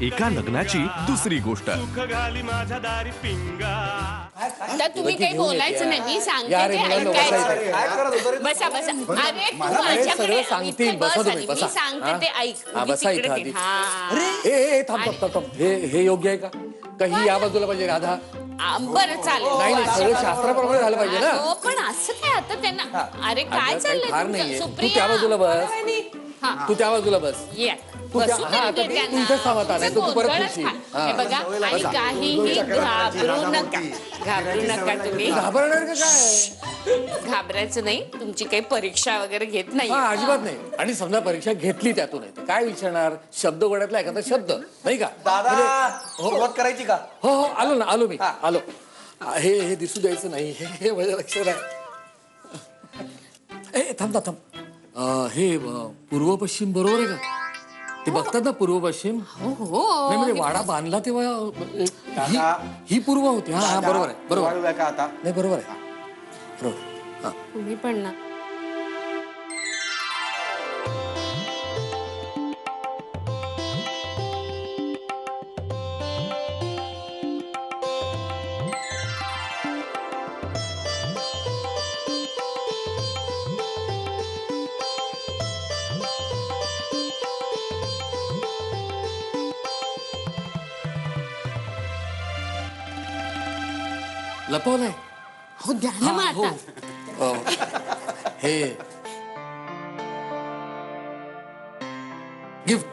एका लग्नाची दुसरी गोष्ट. तर तुम्ही काही बोलायचं नाही, मी सांगते ते ऐकायचं. बसा बसा. अरे तू माझ्याकडे इथे बस आधी. मी सांगते ते ऐक. बसा इथं आधी. हा. थांब. हे योग्य आहे का? काही या बाजूला पाहिजे राधा? बरं चालेल. नाही सगळं शास्त्राप्रमाणे झालं पाहिजे ना. हो पण असं काय आता त्यांना. अरे काय चाललंय फार तुमचं? नाहीये. तू सुप्रिया. त्या बाजूला बस. तू त्या बाजूला बस. ये. तू त्या- बसू हा, आता दे ते त्यांना. इथंच थांब आता, नाही तर तू परत गोंधळच खुशी. खा. हा. हे बघा आणि काहीही घाबरू नका. घाबरू नका तुम्ही. घाबरणार का काय? घाबरायचं नाही. तुमची काही परीक्षा वगैरे घेत नाही. हा अजिबात नाही. आणि समजा परीक्षा घेतली त्यातून आहे, तर काय विचारणार? शब्द गोड्यातला एखादा शब्द नाही का? दादा सुरुवात करायची का? हो आलो मी आलो. हे दिसू द्यायचं नाही. हे माझ्या लक्षात आहे. थांब. हे पूर्व पश्चिम बरोबर आहे का? ते बघतात ना पूर्व पश्चिम. हो नाही म्हणजे वाडा बांधला तेव्हा ही पूर्व होती. हा बरोबर आहे. बरोबर का आता? नाही बरोबर आहे. बरोबर. हा तुम्ही पण ना. लपवलंय. हो द्या ना मग आता. हे गिफ्ट.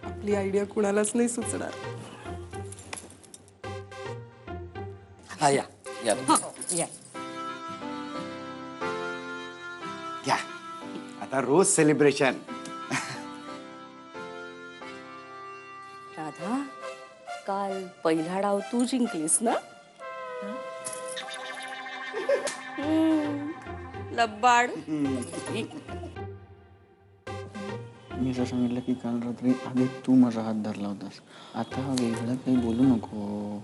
आपली आयडिया कुणालाच नाही सुचणार. हा या या. घ्या आता रोज सेलिब्रेशन. राधा काल पहिला डाव तू जिंकलीस ना. लब्बाड. मी असं सांगितलं की काल रात्री आधी तू माझा हात धरला होतास. आता वेगळं काही बोलू नको.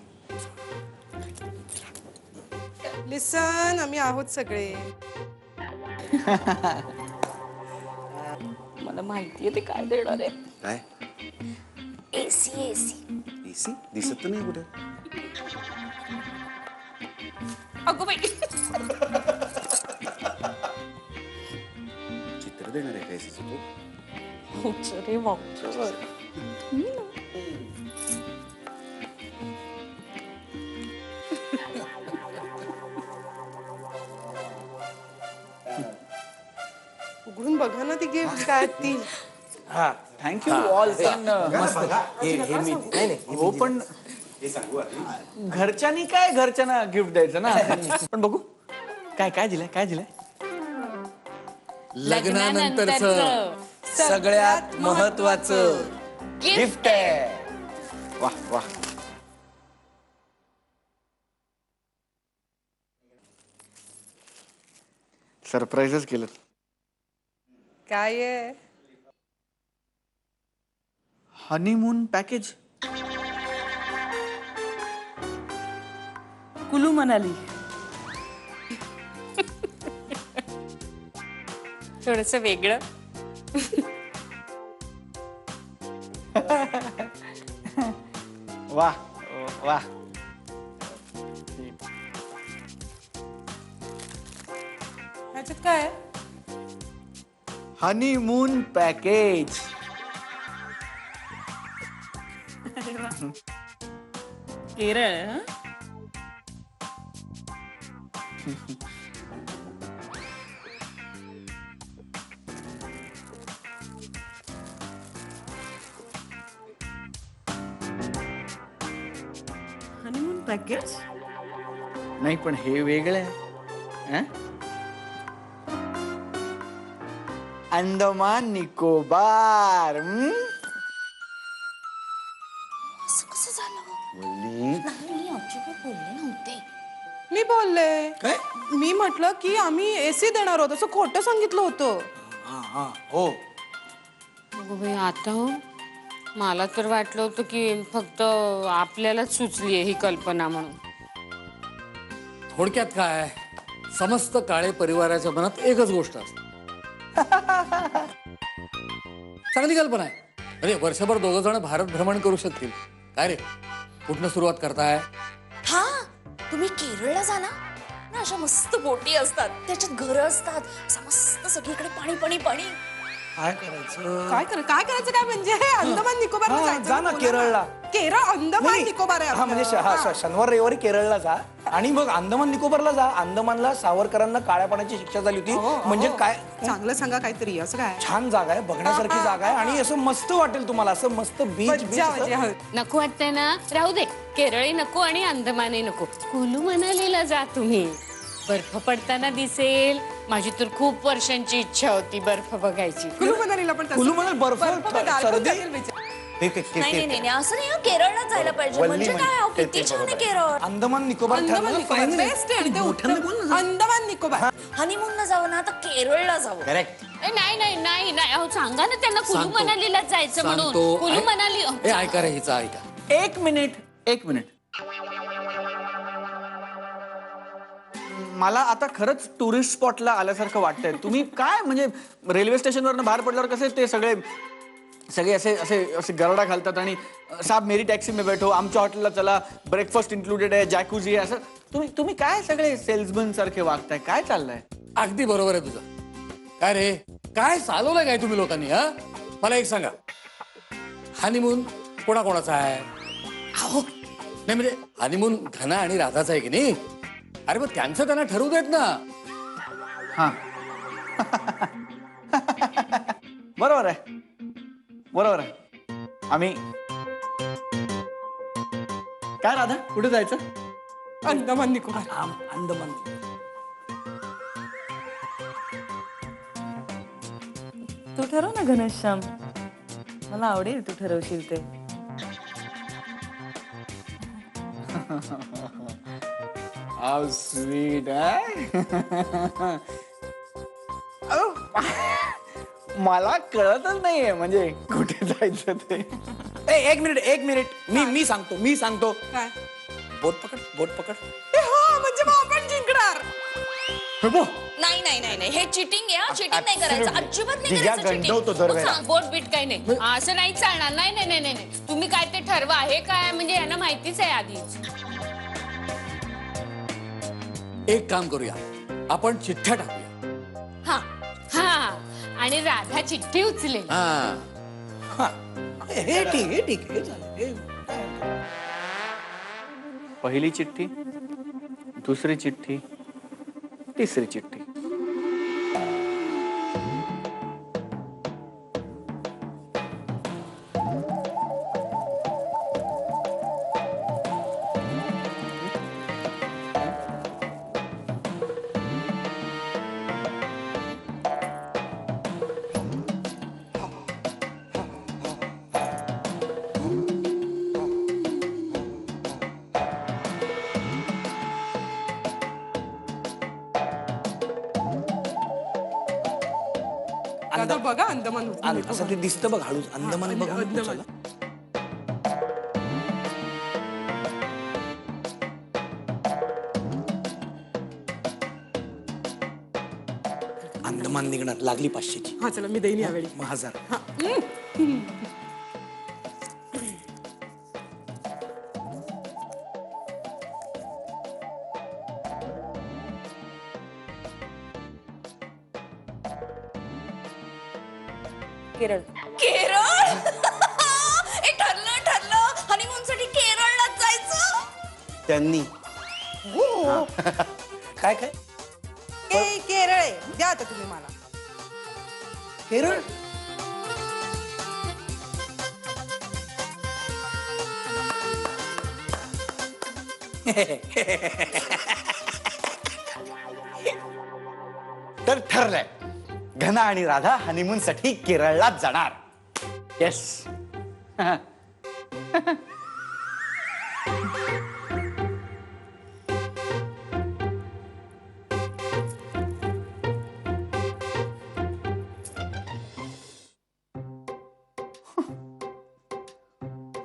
लिसन, आम्ही आहोत सगळे. मला माहितीये ते काय देणार आहे. काय एसी एसी दिसत तर नाही कुठे? अगो बाई. चित्र देणार आहे का एसीचं तू? रे वापर. उघडून बघा ना ती गिफ्ट काय ती. हा थँक्यू ऑल. हो पण घरच्यांना गिफ्ट द्यायचं ना. पण बघू काय दिलंय. लग्नानंतरचं सगळ्यात महत्वाचं गिफ्ट आहे. वाह सरप्राईजच केलं. काय आहे? Honeymoon package. कुलू मनाली. थोडस वेगळं. वाह. ह्याच्यात काय आहे? Honeymoon package. Kerala. Honeymoon package. नाही पण हे वेगळं आहे. अंदमान निकोबार. असं कसं झालं? बोलली मी अजिबात बोलले नव्हते. मी बोलले. काय? मी म्हटलं की आम्ही एसी देणार होतो, असं खोटं सांगितलं होतं. हो. अगो बाई आता हो. मला तर वाटलं होतं की फक्त आपल्यालाच सुचली आहे ही कल्पना म्हणून. थोडक्यात काय, समस्त काळे परिवाराच्या मनात एकच गोष्ट असते. चांगली कल्पना आहे. अरे वर्षभर दोघं जण भारत भ्रमण करू शकतील. काय रे, कुठनं सुरुवात करताय? हा तुम्ही केरळला जा ना, अशा मस्त बोटी असतात, त्याच्यात घरं असतात, असं मस्त सगळीकडे पाणी पाणी पाणी. काय करायचं? काय करायचं काय म्हणजे अंदमान निकोबारला हा, जायचं जा ना बोला केरळला. केरळ अंदमान नाही, निकोबार आहे हा म्हणजे आपलं. हा, शनिवार रविवारी केरळला जा आणि मग अंदमान निकोबारला जा. अंदमानला सावरकरांना काळ्या पाण्याची शिक्षा झाली होती. म्हणजे काय चांगलं सांगा काहीतरी असं काय छान जागा आहे, बघण्यासारखी जागा आहे आणि असं मस्त वाटेल तुम्हाला. असं मस्त बीच मज्जा बीच मजा हो. नको वाटतंय ना, राहू दे. केरळही नको आणि अंदमानही नको. कुलू मनालीला जा तुम्ही, बर्फ पडताना दिसेल. माझी तर खूप वर्षांची इच्छा होती बर्फ बघायची. कुलू मनालीला पण तसं. कुलू मनाली बर्फ, पदार्थ सर्दी. चालेल बिचार. नाही नाही नाही असं नाही, केरळलाच जायला पाहिजे. म्हणजे काय अहो, किती छान आहे केरळ. अंदमान निकोबार अंदमान ठरलं. निकोबार Finally. बेस्ट आहे आणि ते उत्तम. अंदमान निकोबार हनीमूनला जावं ना, तर केरळला जावं. Correct. नाही नाही नाही नाही अहो, सांगा ना त्यांना कुलू सांगतो. मनालीला जायचं म्हणून. सांगतो. कुलू मनाली ए, ऐका रे, हिचा ऐका. एक मिनिट. मला आता खरंच टुरिस्ट स्पॉटला आल्यासारखं वाटतंय. तुम्ही काय म्हणजे रेल्वे स्टेशनवरनं बाहेर पडल्यावर कसे ते सगळे असे असे असे गरडा घालतात आणि साहेब मेरी टॅक्सी में बैठो, आमच्या हॉटेलला चला, ब्रेकफास्ट इन्क्लुडेड आहे, जॅकुझी आहे, असं तुम्ही काय सगळे सेल्समन सारखे वागताय? काय चाललंय? अगदी बरोबर आहे तुझं. काय रे, काय चालवलंय काय तुम्ही लोकांनी? हा, मला एक सांगा, हनीमून कोणाकोणाचा आहे? अहो नाही म्हणजे हनीमून घना आणि राधाचा आहे की नाही? अरे मग त्यांचं त्यांना ठरवू देत ना. हा बरोबर आहे. आम्ही काय राधा, कुठे जायचं? अंदमान निकोबार. अंदमान. तू ठरव ना घनश्याम, मला आवडेल तू ठरवशील ते. How sweet, मला कळतच नाहीये म्हणजे कुठे जायचं ते. एक मिनिट मी सांगतो. काय बोट पकड. ए, हो म्हणजे मग आपण जिंकणार. नाही नाही नाही नाही, हे चिटिंग आहे. चिटिंग नाही करायचं, अजिबात नाही दिघ्या करायचं गंडवतो cheating. दरवेळेला. बोट बीट काही नाही, असं नाही चालणार. नाही नाही नाही नाही, तुम्ही काय ते ठरवा. हे काय म्हणजे यांना माहितीच आहे आधीच. एक काम करूया, आपण चिठ्ठ्या टाकूया. हा हा, आणि राधा चिठ्ठी उचलेल. हा, हे ठीक हे झालं. पहिली चिठ्ठी, दुसरी चिठ्ठी, तिसरी चिठ्ठी. दादा बघा अंदमान असं ते दिसतं बघ हळूच. अंदमान बघ. अंदमान. अंदमान निघणार. लागली 500ची. हा चला मी देईन यावेळी. मग 1000. केरळ. केरळ हे ठरलं हनीमून साठी केरळलाच जायचं. त्यांनी काय ए, केरळ आहे. द्या आता तुम्ही मला. केरळ. तर ठरलंय, घना आणि राधा हनीमून साठी केरळला जाणार. येस.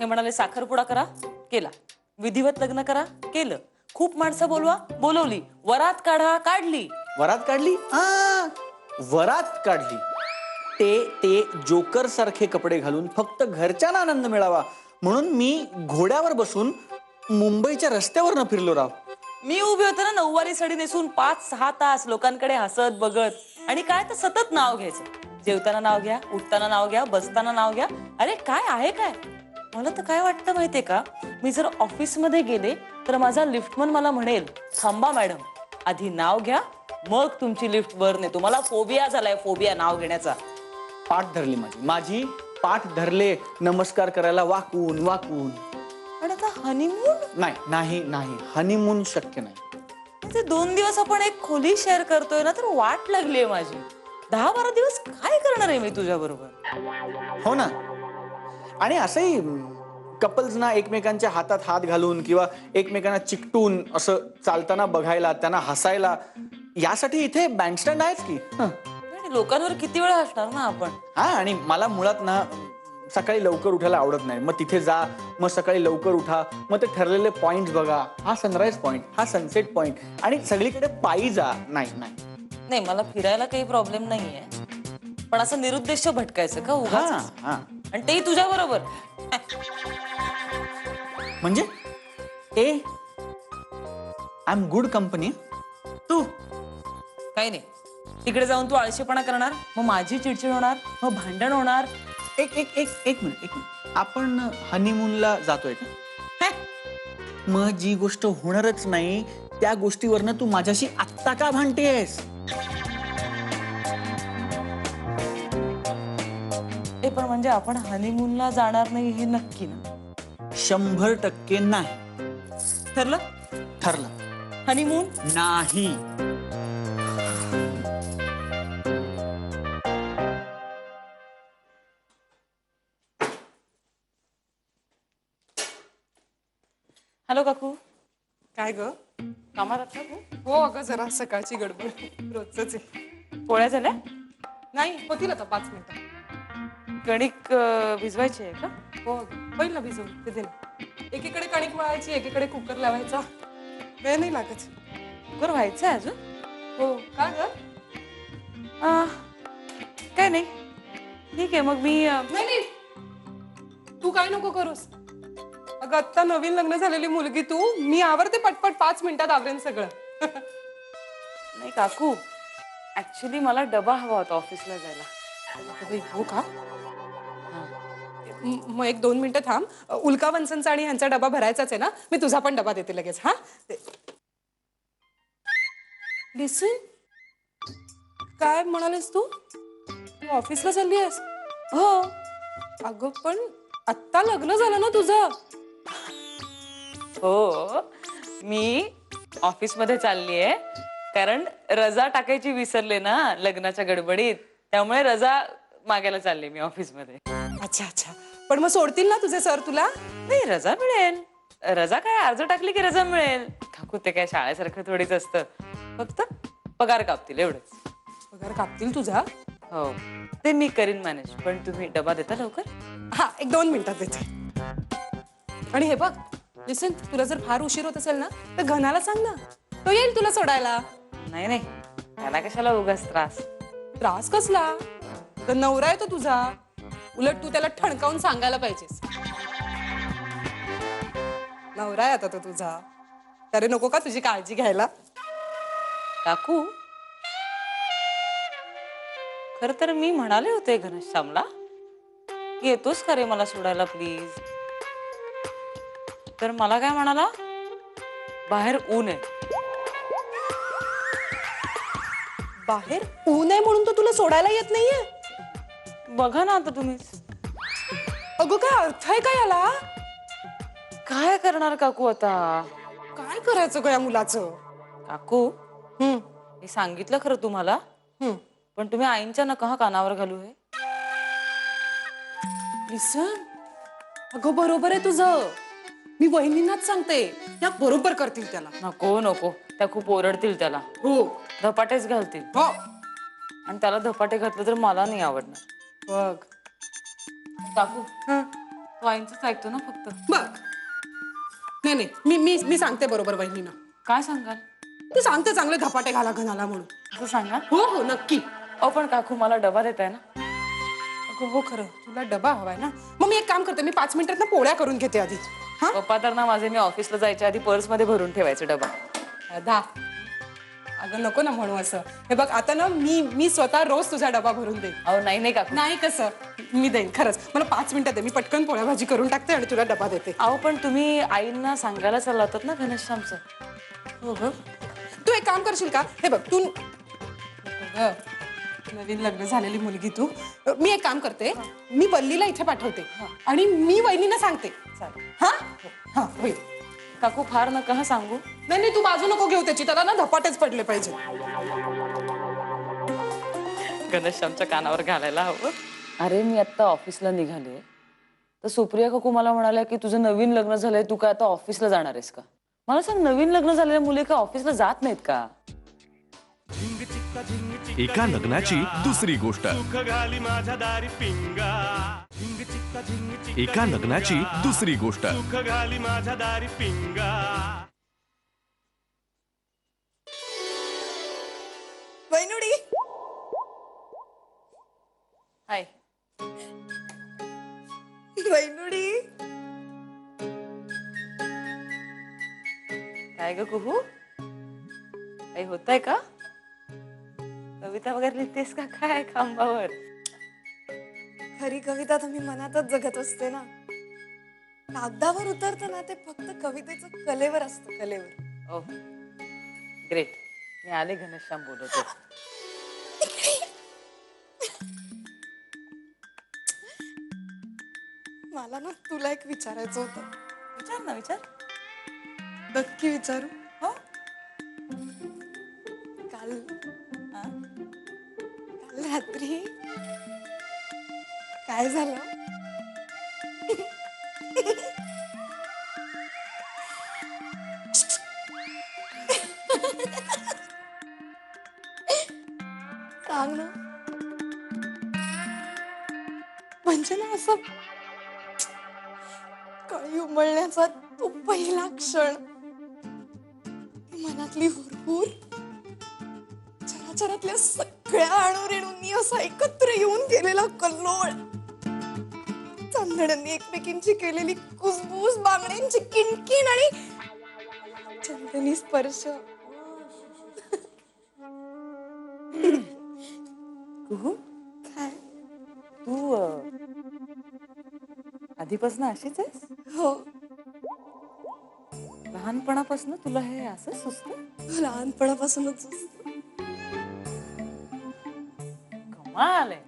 हे म्हणाले साखरपुडा करा, केला. विधिवत लग्न करा, केलं. खूप माणसं बोलवा, बोलवली. वरात काढा, काढली. वरात काढली वरात काढली. ते जोकर सारखे कपडे घालून फक्त घरच्यांना आनंद मिळावा म्हणून मी घोड्यावर बसून मुंबईच्या रस्त्यावर फिरलो राव. मी उभी होते ना नऊवारी साडी नेसून 5-6 तास लोकांकडे हसत बघत आणि काय तर सतत नाव घ्यायचं. जेवताना नाव घ्या, उठताना नाव घ्या, बसताना नाव घ्या. अरे काय आहे काय. मला तर काय वाटतं माहितीये का, मी जर ऑफिसमध्ये गेले तर माझा लिफ्टमन मला म्हणेल, थांबा मॅडम, आधी नाव घ्या मग तुमची लिफ्ट वर नेतो. मला फोबिया झालाय, फोबिया नाव घेण्याचा. पाठ धरली माझी पाठ धरले नमस्कार करायला वाकून वाकून. आणि आता हनीमून नाही हनीमून शक्य नाही. ते 2 दिवस आपण एक खोली शेअर करतोय ना, तर वाट लागलीये माझी. 10-12 दिवस काय करणार आहे मी तुझ्या बरोबर. हो ना. आणि असंही कपल्सना एकमेकांच्या हातात हात घालून किंवा एकमेकांना चिकटून असं चालताना बघायला, त्यांना हसायला, यासाठी इथे बँडस्टँड आहेच की. आणि लोकांवर किती वेळ हसणार ना आपण. हा, आणि मला मुळात ना सकाळी लवकर उठायला आवडत नाही. मग तिथे जा, मग सकाळी लवकर उठा, मग ते ठरलेले पॉइंट बघा. हा सनराईज पॉइंट, हा सनसेट पॉइंट, आणि सगळीकडे पायी जा. नाही मला फिरायला काही प्रॉब्लेम नाहीये, पण असं निरुद्देश भटकायचं का उगाच. आणि तेही तुझ्या बरोबर. म्हणजे आय एम गुड कंपनी. तू काही नाही, तिकडे जाऊन तू आळशीपणा करणार, मग माझी चिडचिड होणार, मग भांडण होणार. एक मिनिट. आपण हनीमूनला जातोय का? मग जी गोष्ट होणारच नाही त्या गोष्टीवरनं तू माझ्याशी आत्ता का भांडतेस? ते पण म्हणजे आपण हनीमूनला जाणार नाही हे नक्की ना? 100% नाही. ठरलं हनीमून नाही. हॅलो काकू, काय ग? कामात आहात काकू? हो अगं, जरा सकाळची गडबड रोजच आहे. पोळ्या झाल्या? नाही, होतील आता 5 मिनिटं. कणिक भिजवायची आहे का? हो अगं, होईल ना भिजवून, तिथे ना. एकीकडे कणिक मळायची, एकीकडे कुकर लावायचा. वेळ नाही लागत. कुकर व्हायचं आहे अजून? हो का ग? काय नाही, ठीक आहे मग मी नाही, तू काय नको करूस. अगं आत्ता नवीन लग्न झालेली मुलगी तू. मी आवरते पटपट, 5 मिनिटात आवरेन सगळं. नाही काकू, ऍक्च्युली मला डबा हवा होता ऑफिसला जायला. हो का? मग 1-2 मिनिटं थांब. उल्का वंसनचा आणि ह्यांचा डबा भरायचाच आहे ना, मी तुझा पण डबा देते लगेच. हा, लिसन, काय म्हणालीस तू? तू ऑफिसला चालली आहेस? हो. अगं पण आत्ता लग्न झालं ना तुझं. हो, मी ऑफिस मध्ये चालली आहे कारण रजा टाकायची विसरले ना लग्नाच्या गडबडीत, त्यामुळे रजा मागायला चालले मी ऑफिस मध्ये. अच्छा, पण मग सोडतील ना तुझे सर तुला? नाही, रजा मिळेल. रजा काय अर्ज टाकली की रजा मिळेल काकू. ते काय शाळेसारखं थोडीच असतं, फक्त पगार कापतील एवढंच. पगार कापतील तुझा? हो, ते मी करीन मॅनेज. पण तुम्ही डबा देता लवकर? हा, 1-2 मिनिटात देते. आणि हे बघ, लिसन, तुला जर फार उशीर होत असेल ना तर घनाला सांग ना, तो येईल तुला सोडायला. नाही, त्याला कशाला उगाच त्रास. त्रास कसला? तर नवरा आहे तो तुझा. उलट तू त्याला ठणकावून सांगायला पाहिजेस. नवरा आहे आता तो तुझा. तरी नको का तुझी काळजी घ्यायला? काकू, खर तर मी म्हणाले होते घनश्यामला की येतोस का रे मला सोडायला प्लीज. तर मला काय म्हणाला, बाहेर ऊन आहे. बाहेर ऊन आहे म्हणून तो तुला सोडायला येत नाहीये? बघा ना आता तुम्हीच. अगं काय अर्थ आहे का याला? काय करणार काकू आता? काय करायचं ग या मुलाचं? काकू, मी सांगितलं खरं तुम्हाला, पण तुम्ही आईंच्या नका कानावर घालू हे. लिसन, अगं बरोबर आहे तुझं. मी वहिनींनाच सांगते, त्या बरोबर करतील त्याला. नको, त्या खूप ओरडतील त्याला. हो, धपाटेच घालतील. हो. आणि त्याला धपाटे घातलं तर मला नाही आवडणार. बघ काकू, तो आईंचंच ऐकतो ना फक्त. बघ. नाही, मी सांगते बरोबर वहिनींना. काय सांगाल? ते सांगते चांगले धपाटे घाला घनाला म्हणून. असं सांगा. हो हो नक्की. अहो पण काकू मला डबा देताय ना? अगं हो खरं तुला डबा हवाय ना, मग मी एक काम करते, मी 5 मिनिटात ना पोळ्या करून घेते आधी. हा पप्पा तर ना माझे मी ऑफिसला जायच्या आधी पर्स मध्ये भरून ठेवायचे डबा. दा अगं नको ना म्हणू असं. हे बघ आता ना मी स्वतः रोज तुझा डबा भरून देईन. अहो नाही नाही काकू. नाही कसं मी देईन खरंच. मला 5 मिनिटात दे, मी पटकन पोळ्या भाजी करून टाकते आणि तुला डबा देते. अहो पण तुम्ही आईंना सांगायला चालला होतात ना घनश्यामचं. हो हो. तू एक काम करशील का, हे बघ तू अगं, नवीन लग्न झालेली मुलगी तू. मी एक काम करते, मी वल्लीला इथे पाठवते आणि मी वहिनीला सांगते. चालेल. हा हा होईल. काकू फार नका हा सांगू. नाही नाही तू बाजू नको घेऊ त्याची, त्याला ना धपाटेच पडले पाहिजे. घनश्यामच्या कानावर घालायला हवं. अरे मी आता ऑफिसला निघाले तर सुप्रिया काकू मला म्हणाल्या की तुझं नवीन लग्न झालंय, तू काय आता ऑफिसला जाणार आहेस का? मला सांग, नवीन लग्न झालेल्या मुली का ऑफिसला जात नाहीत का? एका लग्नाची दुसरी गोष्ट. एका लग्नाची दुसरी गोष्ट. वैनुडी हाय. वैनुडी काय ग कुहू, काही होतंय का? कविता वगैरे लिहितेस का काय खांबावर? खरी कविता तर मी मनातच जगत असते ना. कागदावर उतरतं ना ते फक्त कवितेचं कलेवर असतं, कलेवर. Oh great. मी आले घनश्याम बोलवतो. मला ना तुला एक विचारायचं होतं. विचार ना विचार. नक्की विचारू? हो. काल रात्री काय झालं? सांग ना. म्हणजे ना असं कळी उमलण्याचा तो पहिला क्षण, मनातली हुरहुर, चराचरातल्या सगळ्या अणुरेणूंनी असा एकत्र येऊन गेलेला कल्लोळ, चांदण्यांनी एकमेकींची केलेली कुसबूस, बांगड्यांची किणकिण आणि चंदनी स्पर्श. कुहू काय? तू आधीपासून अशीच आहेस? हो, लहानपणापासून तुला हे असं सुचतं? लहानपणापासूनच. कमाल आहे,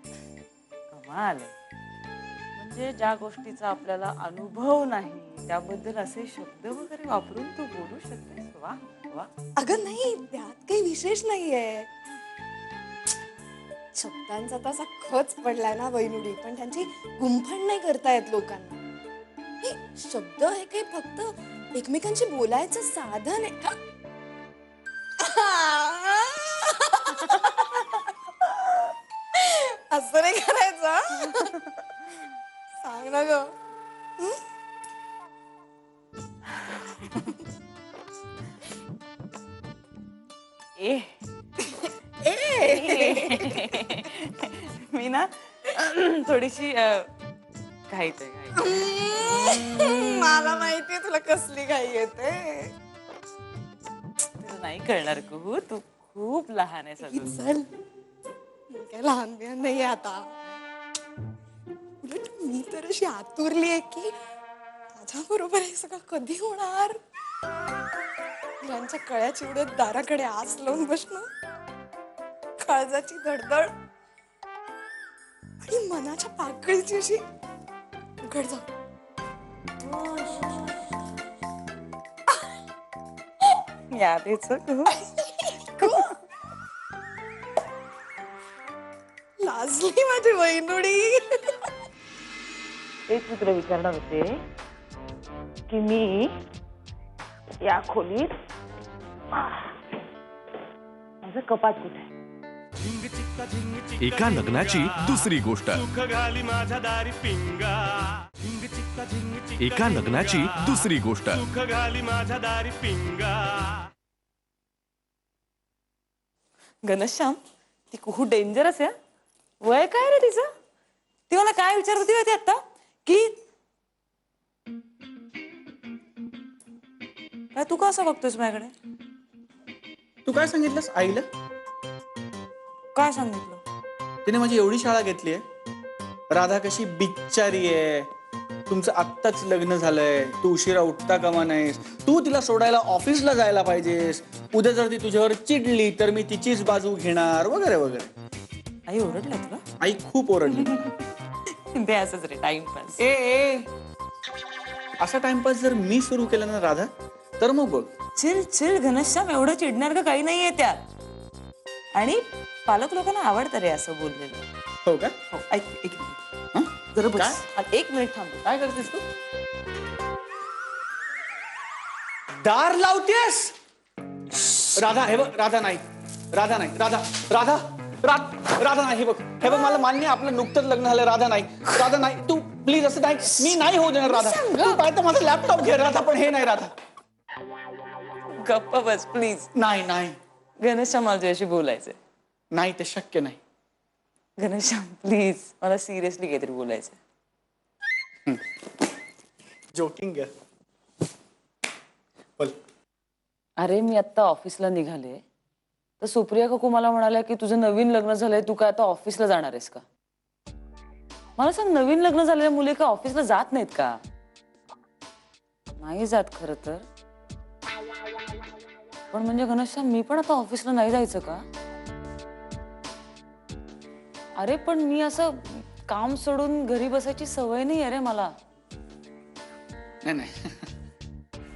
कमाल आहे. म्हणजे ज्या गोष्टीचा आपल्याला अनुभव नाही त्याबद्दल असे शब्द वगैरे वापरून तू बोलू शकतेस. वा वा. अगं नाही, त्यात काही विशेष नाहीये. शब्दांचा तसा खच पडलाय ना वैनुडी, पण त्यांची गुंफण नाही करता येत लोकांना. हे शब्द हे काही फक्त एकमेकांशी बोलायचं साधन आहे. असं नाही करायचं. सांग ना ग. ए मी ना थोडीशी घाईत आहे. मला माहितीये तुला कसली घाई येते. तुला नाही कळणार कुहू, तू खूप लहान आहेस अजून. चल, मी काय लहान बिहान नाही आता. उलट मी तर अशी आतुरली आहे की माझ्या बरोबर हे सगळं कधी होणार. मुलांच्या कळ्या चिवडत दाराकडे आस लावून बसणं, काळजाची धडधड आणि मनाच्या पाकळीची अशी उघड जाऊ. यादेच लाजली माझी वैनुडी. तेच मी तुला विचारणार होते की मी या खोलीत माझं कपाट कुठे आहे? एका लग्नाची दुसरी गोष्ट. एका लग्नाची दुसरी गोष्ट. घनश्याम ती खूप डेंजरस आहे. वय काय रे तिचं? ती मला काय विचारत होती माहिती आता की काय तू का असं बघतोयस माझ्याकडे? तू काय सांगितलंस आईला? काय सांगितलं? तिने माझी एवढी शाळा घेतली आहे. राधा कशी बिचारी आहे. तुमचं आत्ताच लग्न झालंय. तू उशिरा उठता कामा नाहीस. तू तिला सोडायला ऑफिसला जायला पाहिजेस. उद्या जर ती तुझ्यावर चिडली तर मी तिचीच बाजू घेणार वगैरे वगैरे. आई ओरडल्या तुला? आई खूप ओरडली. ते असंच रे टाइमपास. ए असा टाइमपास जर मी सुरू केला ना राधा तर मग बघ. चिल चिल घनश्याम, एवढं चिडणार का काही नाहीये त्यात. आणि पालक लोकांना आवडतं रे असं बोललेलं. हो का? हो, ऐक एक मिनिट हं? जरा काय? बस. एक मिनिट थांब. काय करतेस तू? दार लावतेस? राधा हे बघ. राधा नाही. राधा नाही. राधा राधा राधा नाही. हे बघ मला मान्य आहे, आपलं नुकतंच लग्न झालं. राधा नाही. राधा नाही. तू प्लीज असं नाही. मी नाही होऊ देणार राधा. तू पाहिजे माझा लॅपटॉप घे राधा, पण हे नाही राधा. गप्पा बस प्लीज. नाही नाही घनश्याम मला तुझ्याशी बोलायचंय. नाही, ते शक्य नाही. घनश्याम प्लीज, मला सिरियसली काहीतरी बोलायचंय. जोकिंग. बोल. अरे मी आता ऑफिसला निघाले तर सुप्रिया काकू मला म्हणाल्या की तुझं नवीन लग्न झालंय, तू काय आता ऑफिसला जाणार आहेस का? मला सांग, नवीन लग्न झालेल्या मुली का ऑफिसला जात नाहीत का? नाही जात खरं तर. पण म्हणजे घनश्याम, मी पण आता ऑफिसला नाही जायचं का? अरे पण मी असं काम सोडून घरी बसायची सवय नाही आहे रे मला. नाही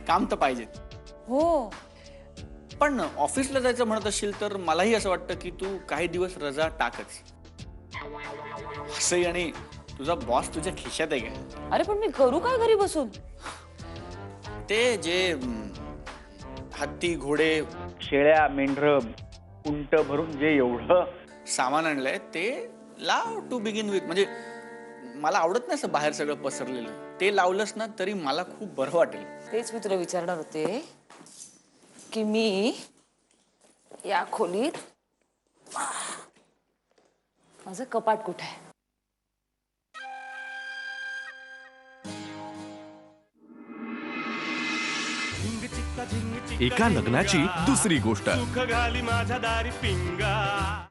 काम तर पाहिजे. हो. पण ऑफिसला जायचं म्हणत असशील तर मलाही असं वाटतं की तू काही दिवस रजा टाकच. असंही आणि तुझा बॉस तुझ्या खिशात आहे का? अरे पण मी करू काय घरी बसून? ते जे हत्ती, घोडे, शेळ्या, मेंढर, उंट भरून जे एवढं सामान आणलंय ते लाव टू बिगिन विथ. म्हणजे मला आवडत नाही असं बाहेर सगळं पसरलेलं. ते लावलंस ना तरी मला खूप बरं वाटेल. तेच मी तुला विचारणार होते की मी या खोलीत माझं कपाट कुठे आहे? एका लग्नाची दुसरी गोष्ट.